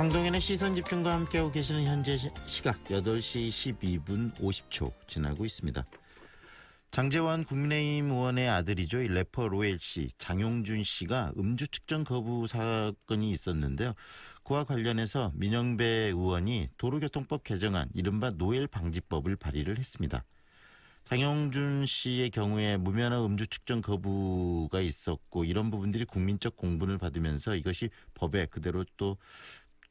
황동현의 시선집중과 함께하고 계시는 현재 시각 8시 12분 50초 지나고 있습니다. 장제원 국민의힘 의원의 아들이죠. 래퍼 로엘 씨, 장용준 씨가 음주 측정 거부 사건이 있었는데요. 그와 관련해서 민영배 의원이 도로교통법 개정안 이른바 노엘 방지법을 발의를 했습니다. 장용준 씨의 경우에 무면허 음주 측정 거부가 있었고 이런 부분들이 국민적 공분을 받으면서 이것이 법에 그대로 또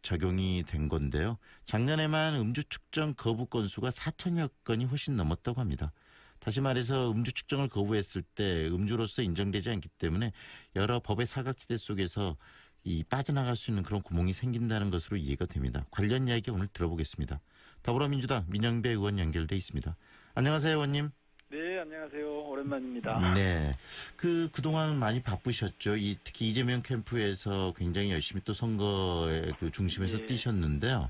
적용이 된 건데요. 작년에만 음주 측정 거부 건수가 4천여 건이 훨씬 넘었다고 합니다. 다시 말해서 음주 측정을 거부했을 때 음주로서 인정되지 않기 때문에 여러 법의 사각지대 속에서 빠져나갈 수 있는 그런 구멍이 생긴다는 것으로 이해가 됩니다. 관련 이야기 오늘 들어보겠습니다. 더불어민주당 민영배 의원 연결돼 있습니다. 안녕하세요, 의원님. 네, 안녕하세요. 오랜만입니다. 네. 그동안 많이 바쁘셨죠. 특히 이재명 캠프에서 굉장히 열심히 또 선거의 그 중심에서 네. 뛰셨는데요.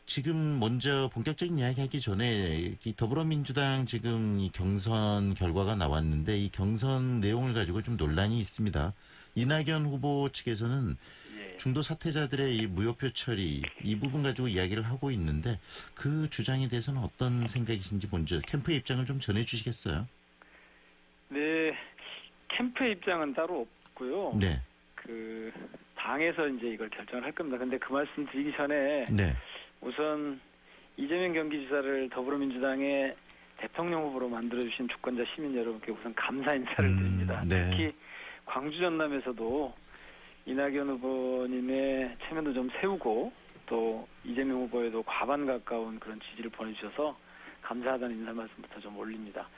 지금 먼저 본격적인 이야기 하기 전에 이 더불어민주당 지금 이 경선 결과가 나왔는데 이 경선 내용을 가지고 좀 논란이 있습니다. 이낙연 후보 측에서는 중도 사퇴자들의 이 무효표 처리 이 부분 가지고 이야기를 하고 있는데 그 주장에 대해서는 어떤 생각이신지 먼저 캠프의 입장을 좀 전해 주시겠어요? 네, 캠프의 입장은 따로 없고요. 네. 당에서 이제 이걸 결정을 할 겁니다. 근데 그 말씀 드리기 전에 네. 우선 이재명 경기지사를 더불어민주당의 대통령 후보로 만들어주신 주권자 시민 여러분께 우선 감사 인사를 드립니다. 네. 특히 광주 전남에서도 이낙연 후보님의 체면도 좀 세우고 또 이재명 후보에도 과반 가까운 그런 지지를 보내주셔서 감사하다는 인사 말씀부터 좀 올립니다.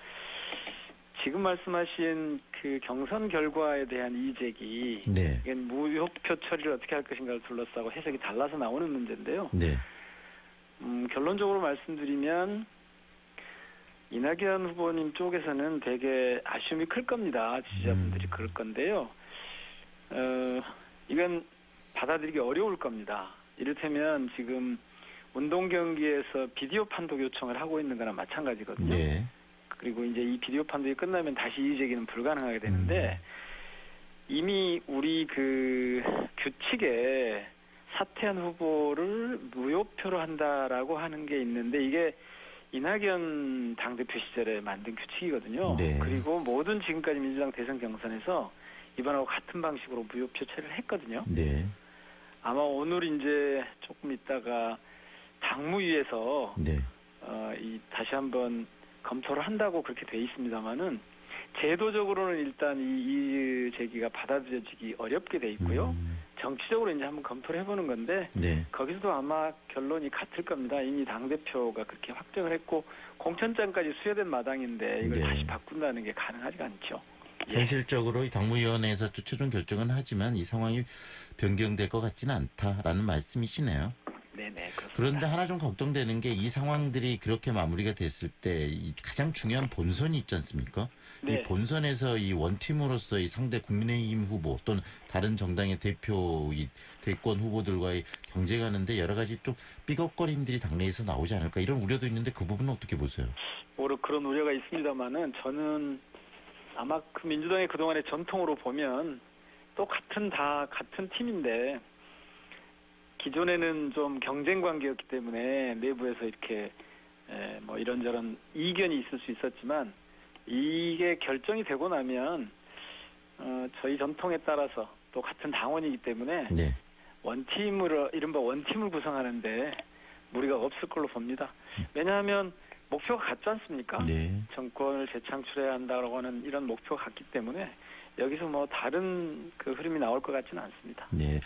지금 말씀하신 그 경선 결과에 대한 이의제기, 네. 이게 무효표 처리를 어떻게 할 것인가를 둘러싸고 해석이 달라서 나오는 문제인데요. 네. 결론적으로 말씀드리면 이낙연 후보님 쪽에서는 되게 아쉬움이 클 겁니다. 지지자분들이 그럴 건데요. 이건 받아들이기 어려울 겁니다. 이를테면 지금 운동 경기에서 비디오 판독 요청을 하고 있는 거나 마찬가지거든요. 네. 그리고 이제 이 비디오 판독이 끝나면 다시 이의 제기는 불가능하게 되는데 이미 우리 규칙에 사퇴한 후보를 무효표로 한다라고 하는 게 있는데 이게 이낙연 당대표 시절에 만든 규칙이거든요. 네. 그리고 모든 지금까지 민주당 대선 경선에서 이번하고 같은 방식으로 무효표 처리를 했거든요. 네. 아마 오늘 이제 조금 있다가 당무위에서 네. 다시 한번 검토를 한다고 그렇게 돼 있습니다만은 제도적으로는 일단 이 제기가 받아들여지기 어렵게 돼 있고요. 정치적으로 이제 한번 검토를 해보는 건데 네. 거기서도 아마 결론이 같을 겁니다. 이미 당대표가 그렇게 확정을 했고 공천장까지 수여된 마당인데 이걸 네. 다시 바꾼다는 게 가능하지가 않죠. 현실적으로 이 당무위원회에서 최종 결정은 하지만 이 상황이 변경될 것 같지는 않다라는 말씀이시네요. 네네, 그렇습니다. 그런데 하나 좀 걱정되는 게 이 상황들이 그렇게 마무리가 됐을 때 이 가장 중요한 본선이 있지 않습니까? 네. 이 본선에서 이 원팀으로서 이 상대 국민의힘 후보 또는 다른 정당의 대표 이 대권 후보들과의 경쟁하는데 여러 가지 좀 삐걱거림들이 당내에서 나오지 않을까 이런 우려도 있는데 그 부분은 어떻게 보세요? 그런 우려가 있습니다만은 저는 아마 그 민주당의 그동안의 전통으로 보면 또 같은 팀인데 기존에는 좀 경쟁 관계였기 때문에 내부에서 이렇게 이런저런 이견이 있을 수 있었지만 이게 결정이 되고 나면 저희 전통에 따라서 또 같은 당원이기 때문에 네. 이른바 원팀을 구성하는데 무리가 없을 걸로 봅니다. 왜냐하면 목표가 같지 않습니까? 네. 정권을 재창출해야 한다고 하는 이런 목표가 같기 때문에 여기서 다른 흐름이 나올 것 같지는 않습니다. 네.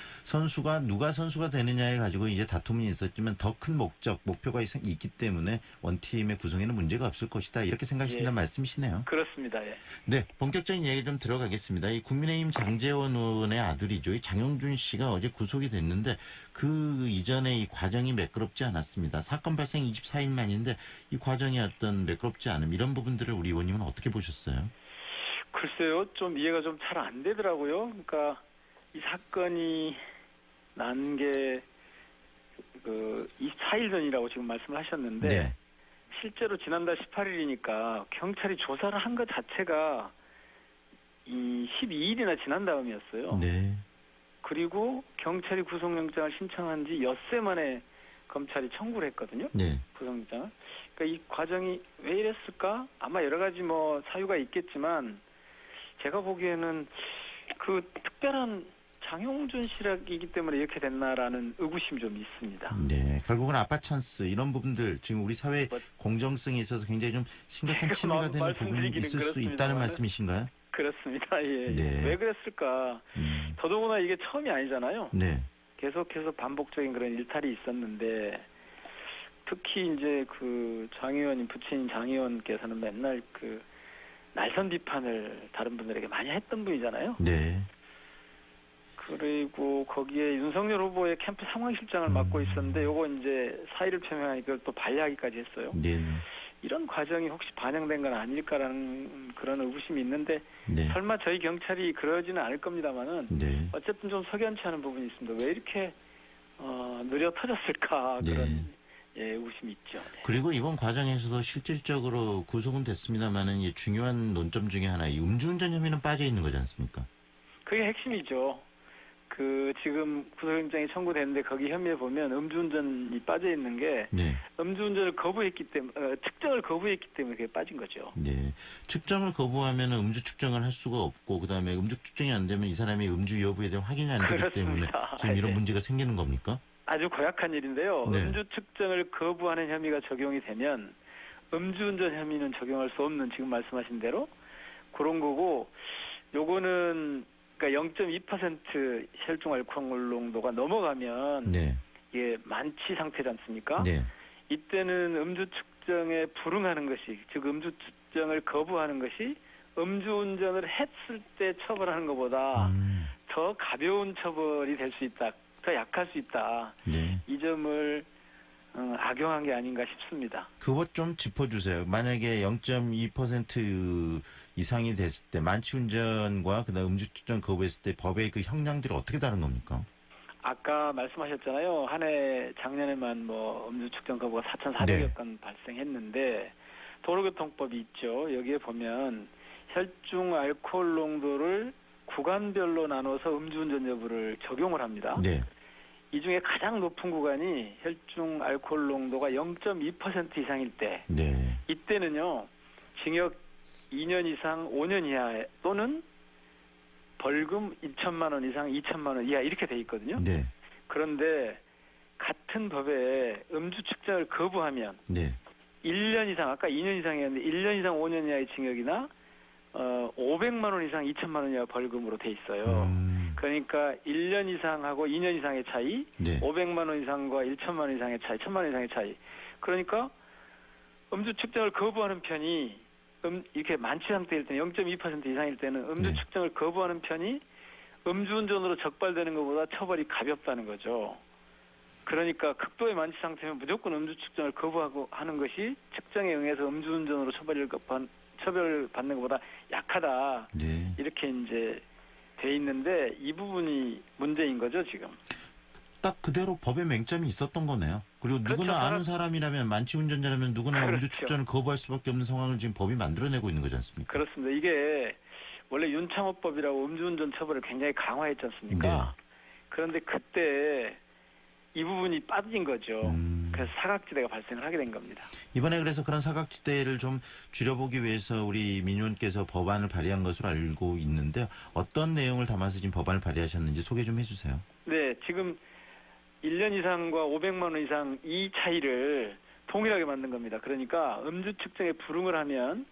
누가 선수가 되느냐에 가지고 이제 다툼이 있었지만 더 큰 목표가 있기 때문에 원팀의 구성에는 문제가 없을 것이다. 이렇게 생각하신다는 말씀이시네요. 그렇습니다. 예. 네. 본격적인 얘기 좀 들어가겠습니다. 이 국민의힘 장제원 의원의 아들이죠. 이 장용준 씨가 어제 구속이 됐는데 그 이전에 이 과정이 매끄럽지 않았습니다. 사건 발생 24일 만인데 이 과정이 어떤 매끄럽지 않음 이런 부분들을 우리 의원님은 어떻게 보셨어요? 글쎄요, 좀 이해가 좀 잘 안 되더라고요. 그러니까 이 사건이 난 게 24일 전이라고 지금 말씀을 하셨는데 네. 실제로 지난달 18일이니까 경찰이 조사를 한 것 자체가 이 12일이나 지난 다음이었어요. 네. 그리고 경찰이 구속영장을 신청한 지 엿새 만에 검찰이 청구를 했거든요. 네. 구속영장을. 그러니까 이 과정이 왜 이랬을까? 아마 여러 가지 뭐 사유가 있겠지만 제가 보기에는 그 특별한 장용준 씨라기 때문에 이렇게 됐나라는 의구심이 좀 있습니다. 네. 결국은 아빠 찬스 이런 부분들 지금 우리 사회 뭐, 공정성에 있어서 굉장히 좀 심각한 침해가 되는 부분이 있을 수 있다는 말씀이신가요? 그렇습니다. 예. 네. 왜 그랬을까? 더더구나 이게 처음이 아니잖아요. 네. 계속해서 반복적인 그런 일탈이 있었는데 특히 이제 그 장 의원님 부친 장 의원께서는 맨날 그 날선 비판을 다른 분들에게 많이 했던 분이잖아요. 네. 그리고 거기에 윤석열 후보의 캠프 상황실장을 맡고 있었는데 요거 이제 사의를 표명하니까 또 반려하기까지 했어요. 네. 이런 과정이 혹시 반영된 건 아닐까라는 그런 의구심이 있는데 네. 설마 저희 경찰이 그러지는 않을 겁니다만은 네. 어쨌든 좀 석연치 않은 부분이 있습니다. 왜 이렇게 느려 터졌을까 그런 네. 의구심이 있죠. 네. 그리고 이번 과정에서도 실질적으로 구속은 됐습니다만은 이 중요한 논점 중에 하나 이 음주운전 혐의는 빠져 있는 거지 않습니까? 그게 핵심이죠. 그 지금 구속영장이 청구됐는데 거기 혐의에 보면 음주운전이 빠져 있는 게 네. 음주운전을 거부했기 때문에 측정을 거부했기 때문에 그게 빠진 거죠. 네. 측정을 거부하면 음주 측정을 할 수가 없고 그다음에 음주 측정이 안 되면 이 사람이 음주 여부에 대한 확인이 안 되기 때문에 그렇습니다. 지금 이런 네. 문제가 생기는 겁니까? 아주 고약한 일인데요. 네. 음주 측정을 거부하는 혐의가 적용이 되면 음주운전 혐의는 적용할 수 없는 지금 말씀하신 대로 그런 거고 요거는 그러니까 0.2% 혈중 알코올 농도가 넘어가면 네. 이게 만취 상태지 않습니까? 네. 이때는 음주 측정에 불응하는 것이 즉 음주 측정을 거부하는 것이 음주운전을 했을 때 처벌하는 것보다 더 가벼운 처벌이 될 수 있다. 더 약할 수 있다. 네. 이 점을 악용한 게 아닌가 싶습니다. 그것 좀 짚어주세요. 만약에 0.2% 이상이 됐을 때 만취운전과 그다음 음주 측정 거부했을 때 법의 그 형량들이 어떻게 다른 겁니까? 아까 말씀하셨잖아요. 한 해 작년에만 뭐 음주 측정 거부가 4,400여 건 발생했는데 도로교통법이 있죠. 여기에 보면 혈중 알코올 농도를 구간별로 나눠서 음주운전 여부를 적용을 합니다. 네. 이 중에 가장 높은 구간이 혈중 알코올 농도가 0.2% 이상일 때 네. 이때는요. 징역 2년 이상 5년 이하 또는 벌금 2천만 원 이상 2천만 원 이하 이렇게 돼 있거든요. 네. 그런데 같은 법에 음주 측정을 거부하면 네. 1년 이상 아까 2년 이상이었는데 1년 이상 5년 이하의 징역이나 500만 원 이상 2천만 원 이하 벌금으로 돼 있어요. 그러니까 1년 이상하고 2년 이상의 차이, 네. 500만 원 이상과 1천만 원 이상의 차이, 1천만 원 이상의 차이. 그러니까 음주 측정을 거부하는 편이 이렇게 만취 상태일 때는 0.2% 이상일 때는 음주 네. 측정을 거부하는 편이 음주운전으로 적발되는 것보다 처벌이 가볍다는 거죠. 그러니까 극도의 만취 상태면 무조건 음주 측정을 거부하고 하는 것이 측정에 응해서 음주운전으로 처벌받는 것보다 약하다. 네. 이렇게 이제 돼 있는데 이 부분이 문제인 거죠 지금. 딱 그대로 법에 맹점이 있었던 거네요. 그리고 누구나 그렇죠. 아는 사람이라면 만취운전자라면 누구나 그렇죠. 음주 측정을 거부할 수밖에 없는 상황을 지금 법이 만들어내고 있는 거지 않습니까? 그렇습니다. 이게 원래 윤창호법이라고 음주운전 처벌을 굉장히 강화했지 않습니까? 네. 그런데 그때 이 부분이 빠진 거죠. 그래서 사각지대가 발생을 하게 된 겁니다. 이번에 그래서 그런 사각지대를 좀 줄여보기 위해서 우리 민의원께서 법안을 발의한 것으로 알고 있는데 어떤 내용을 담아서 지금 법안을 발의하셨는지 소개 좀 해주세요. 네, 지금 1년 이상과 500만 원 이상 이 차이를 동일하게 만든 겁니다. 그러니까 음주 측정에 불응을 하면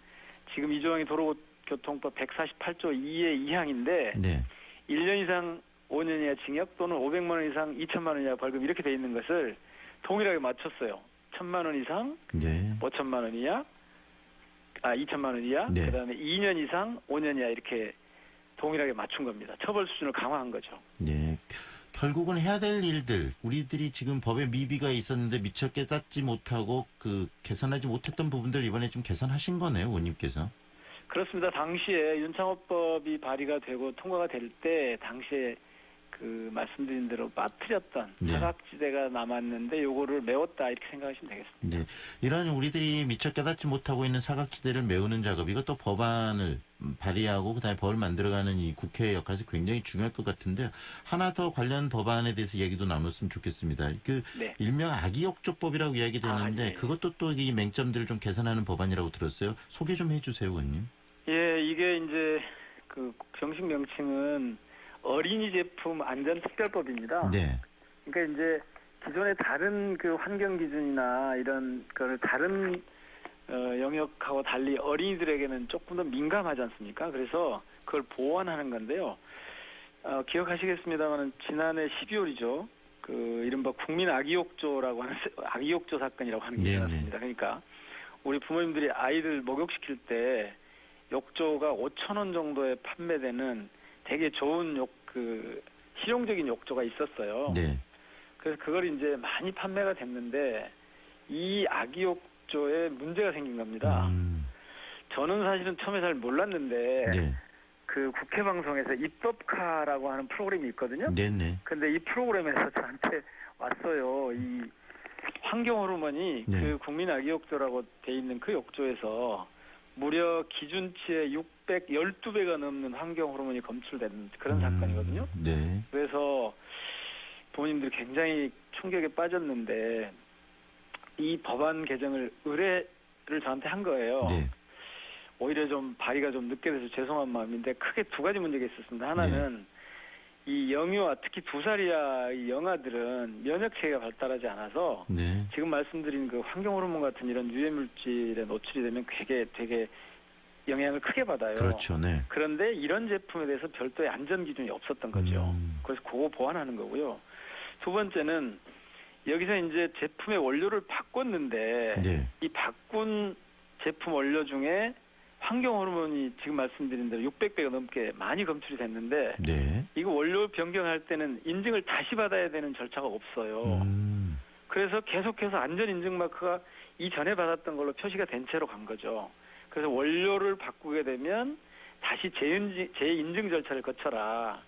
지금 이 조항이 도로교통법 148조 2의 2항인데 네. 1년 이상 5년 이하 징역 또는 500만 원 이상 2천만 원 이하 벌금 이렇게 돼 있는 것을 동일하게 맞췄어요. 1,000만 원 이상, 네. 5천만 원 이하, 2천만 원 이하, 네. 그다음에 2년 이상, 5년 이하 이렇게 동일하게 맞춘 겁니다. 처벌 수준을 강화한 거죠. 네. 결국은 해야 될 일들, 우리들이 지금 법에 미비가 있었는데 미처 깨닫지 못하고 그 개선하지 못했던 부분들 이번에 좀 개선하신 거네요, 의원님께서. 그렇습니다. 당시에 윤창호법이 발의가 되고 통과가 될 때 당시에 그 말씀드린 대로 빠뜨렸던 네. 사각지대가 남았는데 요거를 메웠다 이렇게 생각하시면 되겠습니다. 네. 이런 우리들이 미처 깨닫지 못하고 있는 사각지대를 메우는 작업, 이것도 법안을 발의하고 그다음에 법을 만들어가는 이 국회의 역할이 굉장히 중요할 것 같은데요. 하나 더 관련 법안에 대해서 얘기도 나눴으면 좋겠습니다. 그 네. 일명 아기욕조법이라고 이야기되는데 네. 그것도 또 이 맹점들을 좀 개선하는 법안이라고 들었어요. 소개 좀 해주세요, 의원님. 예, 이게 이제 그 정식 명칭은 어린이 제품 안전특별법입니다. 네. 그러니까 이제 기존의 다른 그 환경 기준이나 이런 그 다른 영역하고 달리 어린이들에게는 조금 더 민감하지 않습니까? 그래서 그걸 보완하는 건데요. 기억하시겠습니다만 지난해 12월이죠. 그 이른바 국민 아기욕조라고 하는 아기욕조 사건이라고 하는 게 네네. 일어났습니다. 그러니까 우리 부모님들이 아이들 목욕시킬 때 욕조가 5,000원 정도에 판매되는 되게 좋은 실용적인 욕조가 있었어요. 네. 그래서 그걸 이제 많이 판매가 됐는데 이 아기 욕조에 문제가 생긴 겁니다. 저는 사실은 처음에 잘 몰랐는데 네. 그 국회 방송에서 입법카라고 하는 프로그램이 있거든요. 네네. 근데 이 프로그램에서 저한테 왔어요. 이 환경 호르몬이 네. 그 국민 아기 욕조라고 돼 있는 그 욕조에서 무려 기준치의 612배가 넘는 환경 호르몬이 검출된 그런 사건이거든요. 네. 그래서 부모님들이 굉장히 충격에 빠졌는데 이 법안 개정을 의뢰를 저한테 한 거예요. 네. 오히려 좀 발의가 좀 늦게 돼서 죄송한 마음인데 크게 두 가지 문제가 있었습니다. 하나는 이 영유아, 특히 2살 이하 이 영아들은 면역 체계가 발달하지 않아서 네. 지금 말씀드린 그 환경 호르몬 같은 이런 유해 물질에 노출이 되면 되게 영향을 크게 받아요. 그렇죠. 네. 그런데 이런 제품에 대해서 별도의 안전 기준이 없었던 거죠. 그래서 그거 보완하는 거고요. 두 번째는 여기서 이제 제품의 원료를 바꿨는데 네. 이 바꾼 제품 원료 중에 환경 호르몬이 지금 말씀드린 대로 600배가 넘게 많이 검출이 됐는데 네. 이거 원료 변경할 때는 인증을 다시 받아야 되는 절차가 없어요. 그래서 계속해서 안전 인증 마크가 이전에 받았던 걸로 표시가 된 채로 간 거죠. 그래서 원료를 바꾸게 되면 다시 재인증 절차를 거쳐라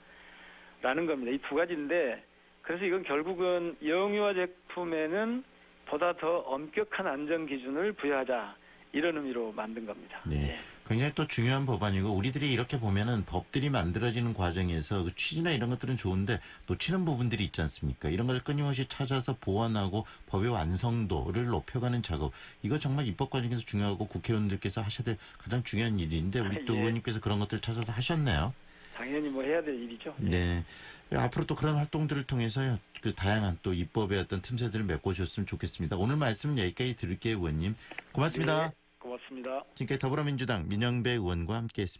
라는 겁니다. 이 두 가지인데 그래서 이건 결국은 영유아 제품에는 보다 더 엄격한 안전 기준을 부여하자 이런 의미로 만든 겁니다. 네. 예. 굉장히 또 중요한 법안이고 우리들이 이렇게 보면은 법들이 만들어지는 과정에서 그 취지나 이런 것들은 좋은데 놓치는 부분들이 있지 않습니까? 이런 걸 끊임없이 찾아서 보완하고 법의 완성도를 높여가는 작업. 이거 정말 입법 과정에서 중요하고 국회의원들께서 하셔야 될 가장 중요한 일인데 우리 또 예. 의원님께서 그런 것들을 찾아서 하셨네요. 당연히 뭐 해야 될 일이죠. 네. 앞으로 또 그런 활동들을 통해서요. 그 다양한 또 입법의 어떤 틈새들을 메꿔주셨으면 좋겠습니다. 오늘 말씀은 여기까지 드릴게요, 의원님. 고맙습니다. 네, 고맙습니다. 지금까지 더불어민주당 민영배 의원과 함께했습니다.